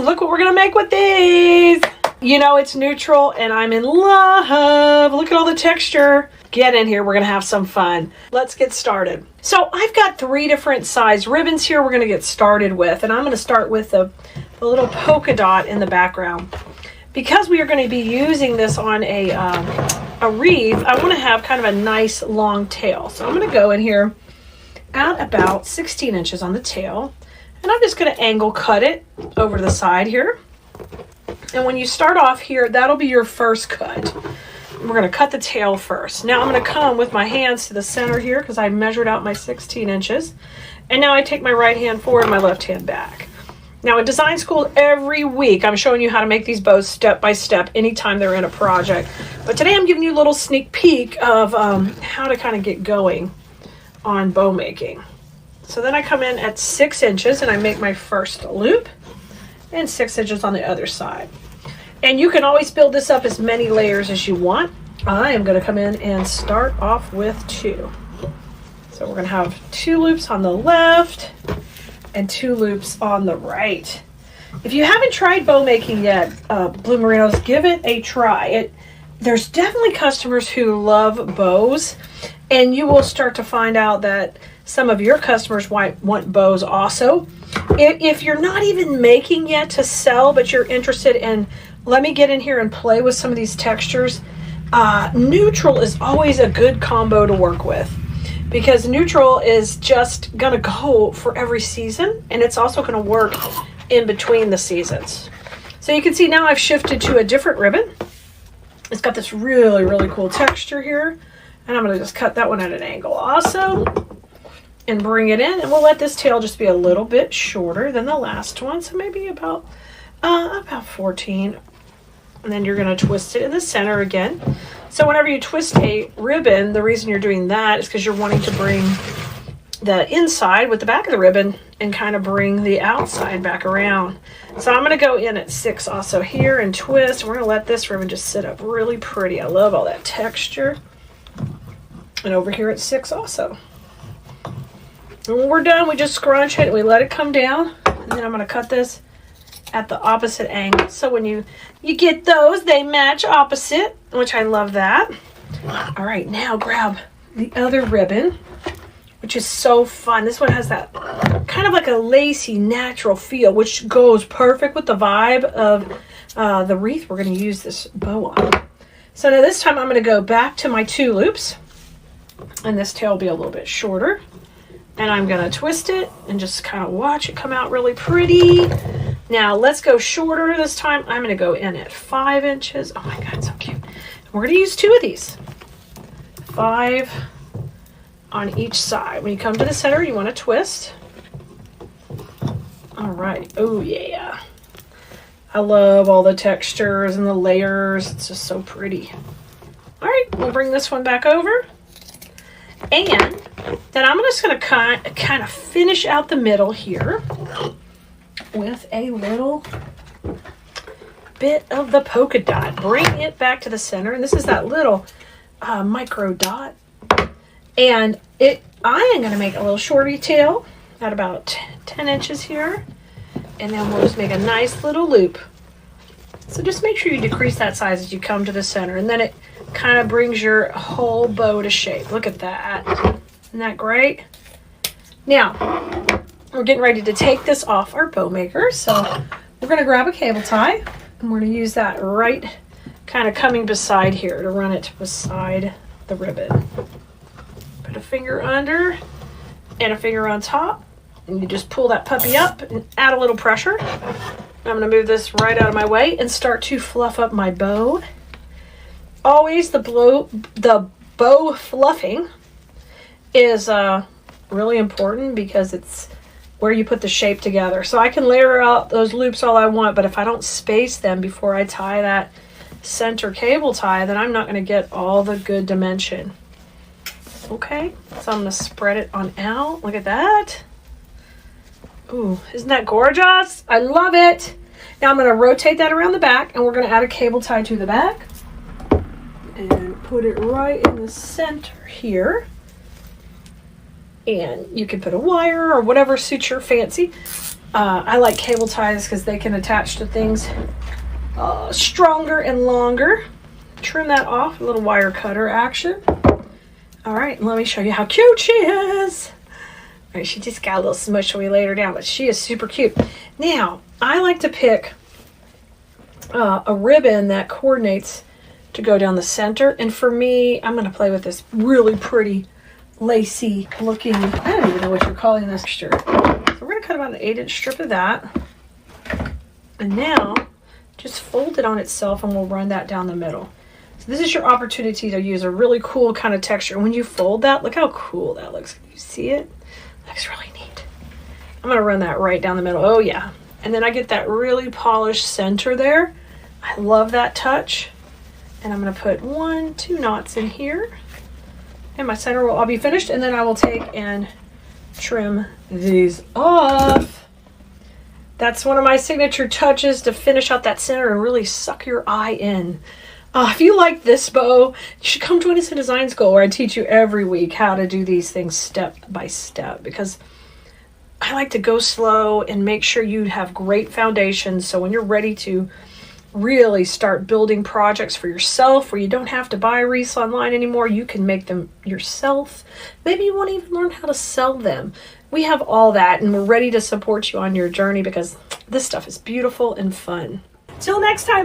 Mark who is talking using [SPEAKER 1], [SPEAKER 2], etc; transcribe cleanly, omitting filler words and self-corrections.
[SPEAKER 1] look what we're gonna make with these. You know it's neutral and I'm in love. Look at all the texture. Get in here, we're gonna have some fun. Let's get started. So I've got 3 different size ribbons here we're gonna get started with, and I'm gonna start with the little polka dot in the background. Because we are going to be using this on a wreath, I want to have kind of a nice long tail. So I'm going to go in here at about 16 inches on the tail, and I'm just going to angle cut it over to the side here. And when you start off here, that'll be your first cut. We're going to cut the tail first. Now I'm going to come with my hands to the center here because I measured out my 16 inches. And now I take my right hand forward and my left hand back. Now in design school every week I'm showing you how to make these bows step by step anytime they're in a project. But today I'm giving you a little sneak peek of how to kind of get going on bow making. So then I come in at 6 inches and I make my first loop, and 6 inches on the other side. And you can always build this up as many layers as you want. I am going to come in and start off with 2. So we're going to have 2 loops on the left and 2 loops on the right. If you haven't tried bow making yet, Blue Merinos, give it a try. There's definitely customers who love bows, and you will start to find out that some of your customers want bows also. If you're not even making yet to sell, but you're interested in, let me get in here and play with some of these textures, neutral is always a good combo to work with. Because neutral is just going to go for every season, and it's also going to work in between the seasons. So you can see now I've shifted to a different ribbon. It's got this really, really cool texture here. And I'm going to just cut that one at an angle also and bring it in. And we'll let this tail just be a little bit shorter than the last one. So maybe about 14. And then you're going to twist it in the center again. So whenever you twist a ribbon, the reason you're doing that is because you're wanting to bring the inside with the back of the ribbon and kind of bring the outside back around. So I'm going to go in at 6 also here and twist. We're going to let this ribbon just sit up really pretty. I love all that texture. And over here at 6 also. And when we're done, we just scrunch it and we let it come down. And then I'm going to cut this at the opposite angle. So when you get those, they match opposite, which I love that. All right, now grab the other ribbon, which is so fun. This one has that kind of like a lacy, natural feel, which goes perfect with the vibe of the wreath we're going to use this bow on. So now this time I'm going to go back to my 2 loops, and this tail will be a little bit shorter. And I'm going to twist it and just kind of watch it come out really pretty. Now let's go shorter this time. I'm going to go in at 5 inches. Oh my God, so cute. We're going to use 2 of these. 5 on each side. When you come to the center, you want to twist. All right. Oh yeah. I love all the textures and the layers. It's just so pretty. All right, we'll bring this one back over. And then I'm just going to kind of finish out the middle here with a little bit of the polka dot. Bring it back to the center. And this is that little micro dot. And I am going to make a little shorty tail at about 10 inches here. And then we'll just make a nice little loop. So just make sure you decrease that size as you come to the center. And then it kind of brings your whole bow to shape. Look at that. Isn't that great? Now, we're getting ready to take this off our bow maker. So we're going to grab a cable tie. And we're going to use that right kind of coming beside here to run it beside the ribbon. Put a finger under and a finger on top. And you just pull that puppy up and add a little pressure. I'm going to move this right out of my way and start to fluff up my bow. Always the bow fluffing is really important because it's where you put the shape together. So I can layer out those loops all I want, but if I don't space them before I tie that center cable tie, then I'm not going to get all the good dimension. Okay, so I'm going to spread it on out. Look at that. Ooh, isn't that gorgeous? I love it. Now I'm going to rotate that around the back, and we're going to add a cable tie to the back and put it right in the center here. And you can put a wire or whatever suits your fancy. I like cable ties because they can attach to things stronger and longer. Trim that off, a little wire cutter action. All right, let me show you how cute she is. All right, she just got a little smush when we laid her down, but she is super cute. Now, I like to pick a ribbon that coordinates to go down the center. And for me, I'm going to play with this really pretty, lacy looking, I don't even know what you're calling this texture. So we're going to cut about an 8-inch strip of that. And now, just fold it on itself and we'll run that down the middle. So this is your opportunity to use a really cool kind of texture. When you fold that, look how cool that looks. Can you see it? Looks really neat. I'm going to run that right down the middle. Oh yeah. And then I get that really polished center there. I love that touch. And I'm going to put 1-2 knots in here. And my center will all be finished. And then I will take and trim these off. That's one of my signature touches to finish out that center and really suck your eye in. If you like this bow, you should come join us in Design School where I teach you every week how to do these things step by step, because I like to go slow and make sure you have great foundations. So when you're ready to really start building projects for yourself where you don't have to buy wreaths online anymore, you can make them yourself. Maybe you want to even learn how to sell them. We have all that, and we're ready to support you on your journey because this stuff is beautiful and fun. Till next time.